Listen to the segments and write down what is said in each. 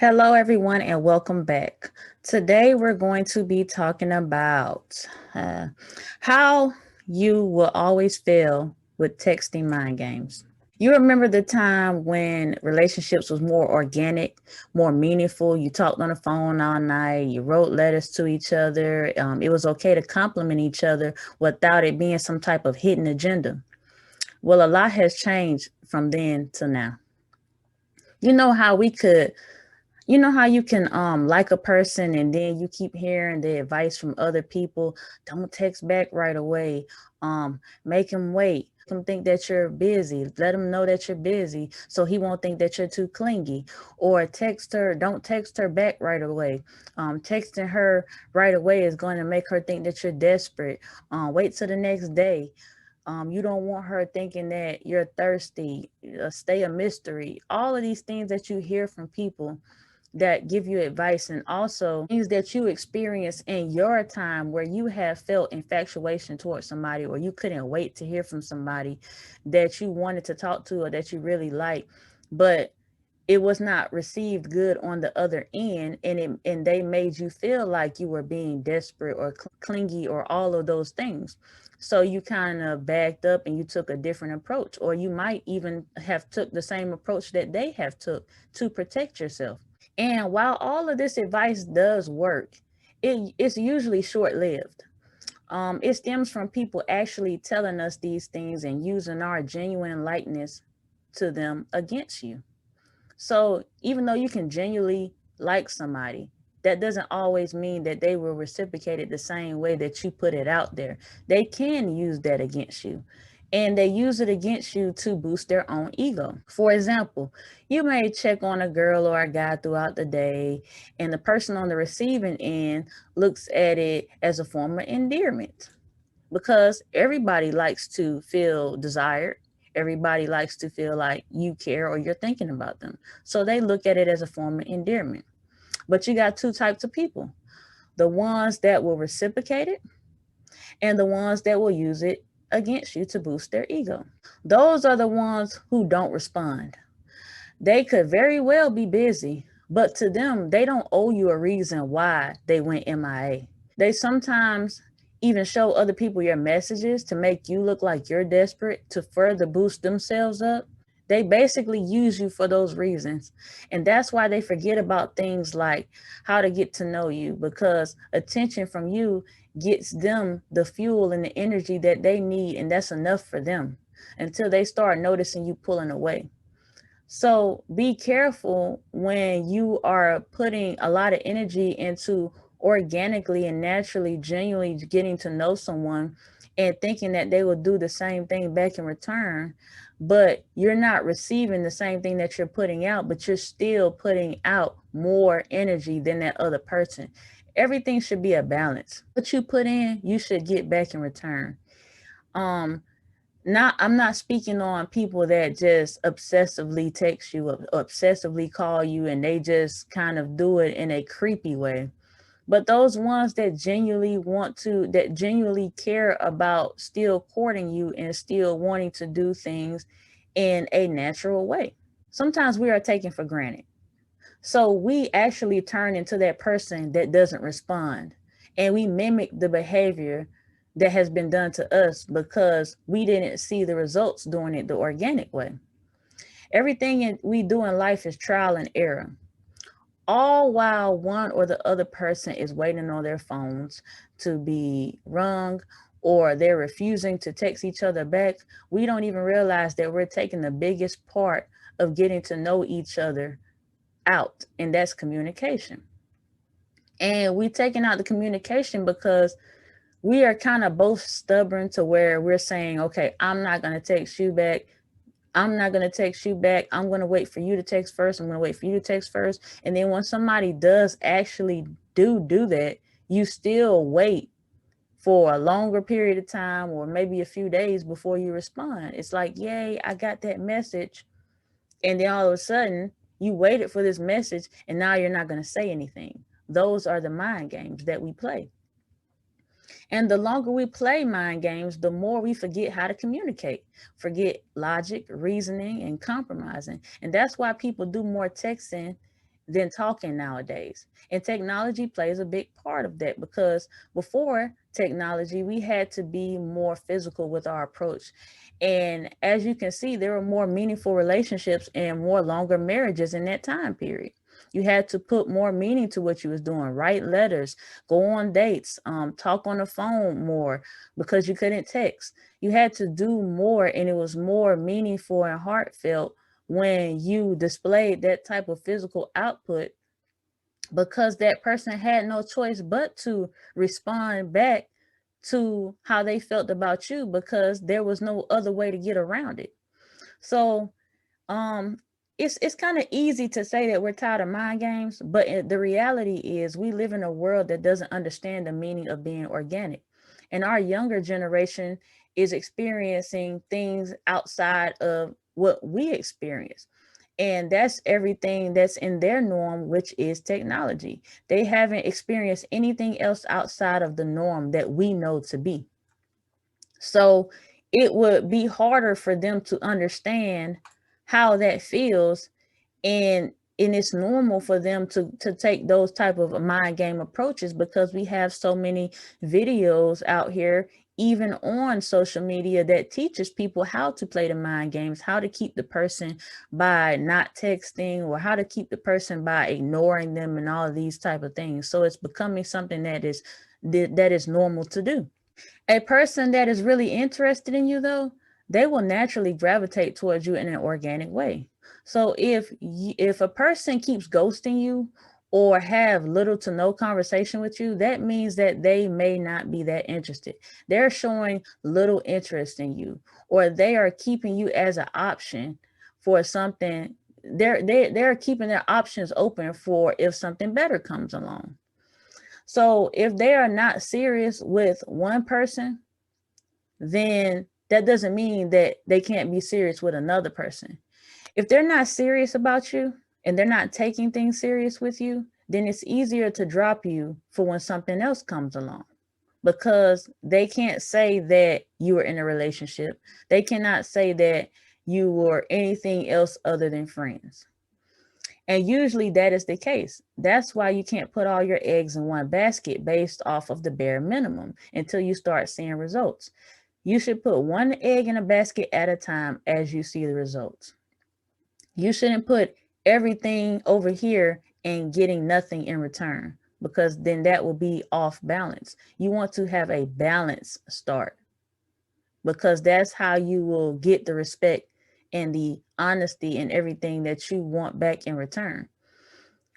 Hello, everyone, and welcome back. Today, we're going to be talking about uh, how you will always fail with texting mind games. You remember the time when relationships was more organic, more meaningful. You talked on the phone all night. You wrote letters to each other. It was okay to compliment each other without it being some type of hidden agenda. Well, a lot has changed from then to now. You know how we could You know how you can like a person and then you keep hearing the advice from other people, don't text back right away. Make him wait. Make him think that you're busy. Let him know that you're busy so he won't think that you're too clingy. Or don't text her back right away. Texting her right away is going to make her think that you're desperate. Wait till the next day. You don't want her thinking that you're thirsty. Stay a mystery. All of these things that you hear from people that give you advice, and also things that you experience in your time where you have felt infatuation towards somebody, or you couldn't wait to hear from somebody that you wanted to talk to or that you really like, but it was not received good on the other end, and they made you feel like you were being desperate or clingy or all of those things. So you kind of backed up and you took a different approach, or you might even have took the same approach that they have took to protect yourself. And while all of this advice does work, it's usually short lived. It stems from people actually telling us these things and using our genuine likeness to them against you. So even though you can genuinely like somebody, that doesn't always mean that they will reciprocate it the same way that you put it out there. They can use that against you. And they use it against you to boost their own ego. For example, you may check on a girl or a guy throughout the day, and the person on the receiving end looks at it as a form of endearment because everybody likes to feel desired. Everybody likes to feel like you care or you're thinking about them. So they look at it as a form of endearment. But you got two types of people: the ones that will reciprocate it and the ones that will use it against you to boost their ego. Those are the ones who don't respond. They could very well be busy, but to them, they don't owe you a reason why they went MIA. They sometimes even show other people your messages to make you look like you're desperate to further boost themselves up. They basically use you for those reasons. And that's why they forget about things like how to get to know you, because attention from you gets them the fuel and the energy that they need. And that's enough for them until they start noticing you pulling away. So be careful when you are putting a lot of energy into organically and naturally, genuinely getting to know someone and thinking that they will do the same thing back in return, but you're not receiving the same thing that you're putting out, but you're still putting out more energy than that other person. Everything should be a balance. What you put in, you should get back in return. Um, I'm not speaking on people that just obsessively text you, obsessively call you, and they just kind of do it in a creepy way. But those ones that genuinely care about still courting you and still wanting to do things in a natural way. Sometimes we are taken for granted. So we actually turn into that person that doesn't respond, and we mimic the behavior that has been done to us because we didn't see the results doing it the organic way. Everything we do in life is trial and error, all while one or the other person is waiting on their phones to be rung, or they're refusing to text each other back. We don't even realize that we're taking the biggest part of getting to know each other out, and that's communication. And we're taking out the communication because we are kind of both stubborn to where we're saying, okay, I'm not going to text you back. I'm not going to text you back. I'm going to wait for you to text first. I'm going to wait for you to text first. And then when somebody does actually do that, you still wait for a longer period of time or maybe a few days before you respond. It's like, yay, I got that message. And then all of a sudden, you waited for this message and now you're not going to say anything. Those are the mind games that we play. And the longer we play mind games, the more we forget how to communicate, forget logic, reasoning, and compromising. And that's why people do more texting than talking nowadays. And technology plays a big part of that, because before technology, we had to be more physical with our approach. And as you can see, there were more meaningful relationships and more longer marriages in that time period. You had to put more meaning to what you was doing, write letters, go on dates, talk on the phone more, because you couldn't text. You had to do more, and it was more meaningful and heartfelt when you displayed that type of physical output, because that person had no choice but to respond back to how they felt about you, because there was no other way to get around it. So um it's kind of easy to say that we're tired of mind games, but the reality is we live in a world that doesn't understand the meaning of being organic. And our younger generation is experiencing things outside of what we experience. And that's everything that's in their norm, which is technology. They haven't experienced anything else outside of the norm that we know to be. So it would be harder for them to understand how that feels, and it's normal for them to take those type of mind game approaches, because we have so many videos out here, even on social media, that teaches people how to play the mind games, how to keep the person by not texting, or how to keep the person by ignoring them, and all of these type of things. So it's becoming something that is normal to do. A person that is really interested in you, though, they will naturally gravitate towards you in an organic way. So if a person keeps ghosting you, or have little to no conversation with you, that means that they may not be that interested. They're showing little interest in you, or they are keeping you as an option for something. They're keeping their options open for if something better comes along. So if they are not serious with one person, then that doesn't mean that they can't be serious with another person. If they're not serious about you, and they're not taking things serious with you, then it's easier to drop you for when something else comes along, because they can't say that you were in a relationship. They cannot say that you were anything else other than friends. And usually that is the case. That's why you can't put all your eggs in one basket based off of the bare minimum until you start seeing results. You should put one egg in a basket at a time as you see the results. You shouldn't put everything over here and getting nothing in return, because then that will be off balance. You want to have a balanced start, because that's how you will get the respect and the honesty and everything that you want back in return.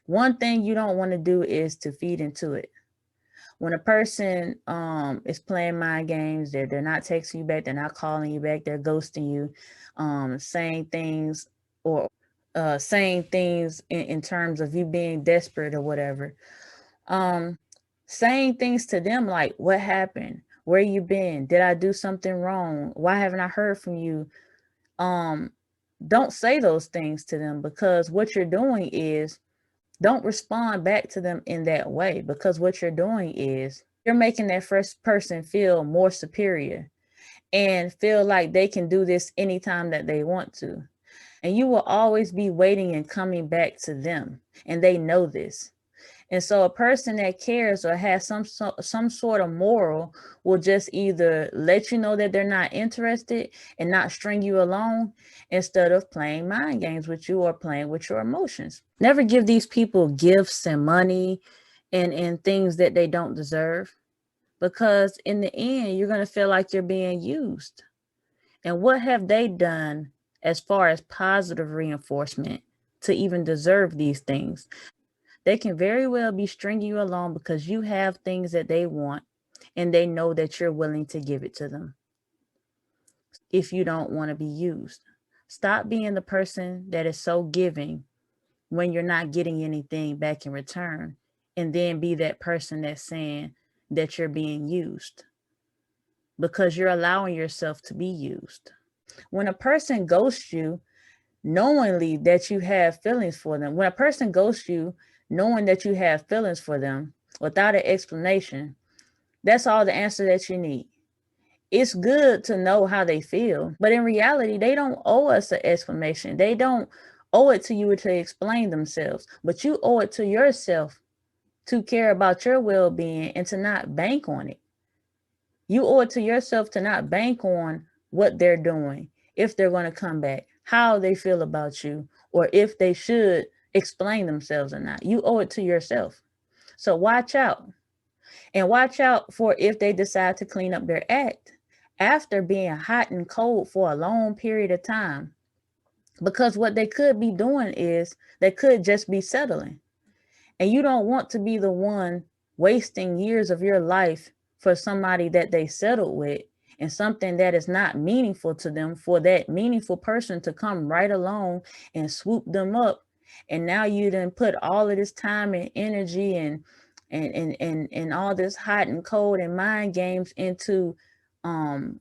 One thing you don't want to do is to feed into it. When a person is playing mind games, they're not texting you back, they're not calling you back, they're ghosting you, saying things, or saying things in terms of you being desperate or whatever. Saying things to them like, what happened? Where you been? Did I do something wrong? Why haven't I heard from you? Don't say those things to them, because what you're doing is, don't respond back to them in that way, because what you're doing is you're making that first person feel more superior and feel like they can do this anytime that they want to. And you will always be waiting and coming back to them. And they know this. And so a person that cares or has some sort of moral will just either let you know that they're not interested and not string you along, instead of playing mind games with you or playing with your emotions. Never give these people gifts and money and things that they don't deserve, because in the end, you're going to feel like you're being used. And what have they done as far as positive reinforcement to even deserve these things? They can very well be stringing you along because you have things that they want, and they know that you're willing to give it to them if you don't want to be used. Stop being the person that is so giving when you're not getting anything back in return, and then be that person that's saying that you're being used, because you're allowing yourself to be used. When a person ghosts you, knowingly that you have feelings for them, when a person ghosts you, knowing that you have feelings for them without an explanation, that's all the answer that you need. It's good to know how they feel, but in reality, they don't owe us an explanation. They don't owe it to you to explain themselves, but you owe it to yourself to care about your well-being and to not bank on it. You owe it to yourself to not bank on what they're doing, if they're going to come back, how they feel about you, or if they should explain themselves or not. You owe it to yourself. So watch out. And watch out for if they decide to clean up their act after being hot and cold for a long period of time. Because what they could be doing is they could just be settling. And you don't want to be the one wasting years of your life for somebody that they settled with and something that is not meaningful to them, for that meaningful person to come right along and swoop them up. And now you done put all of this time and energy and all this hot and cold and mind games into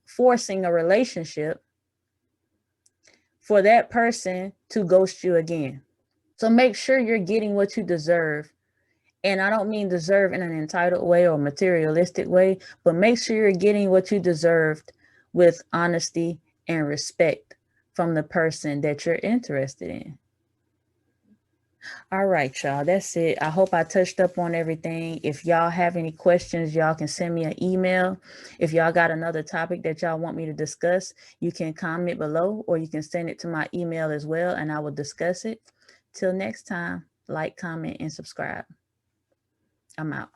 forcing a relationship for that person to ghost you again. So make sure you're getting what you deserve. And I don't mean deserve in an entitled way or materialistic way, but make sure you're getting what you deserved with honesty and respect from the person that you're interested in. All right, y'all, that's it. I hope I touched up on everything. If y'all have any questions, y'all can send me an email. If y'all got another topic that y'all want me to discuss, you can comment below, or you can send it to my email as well, and I will discuss it. Till next time, like, comment, and subscribe. I'm out.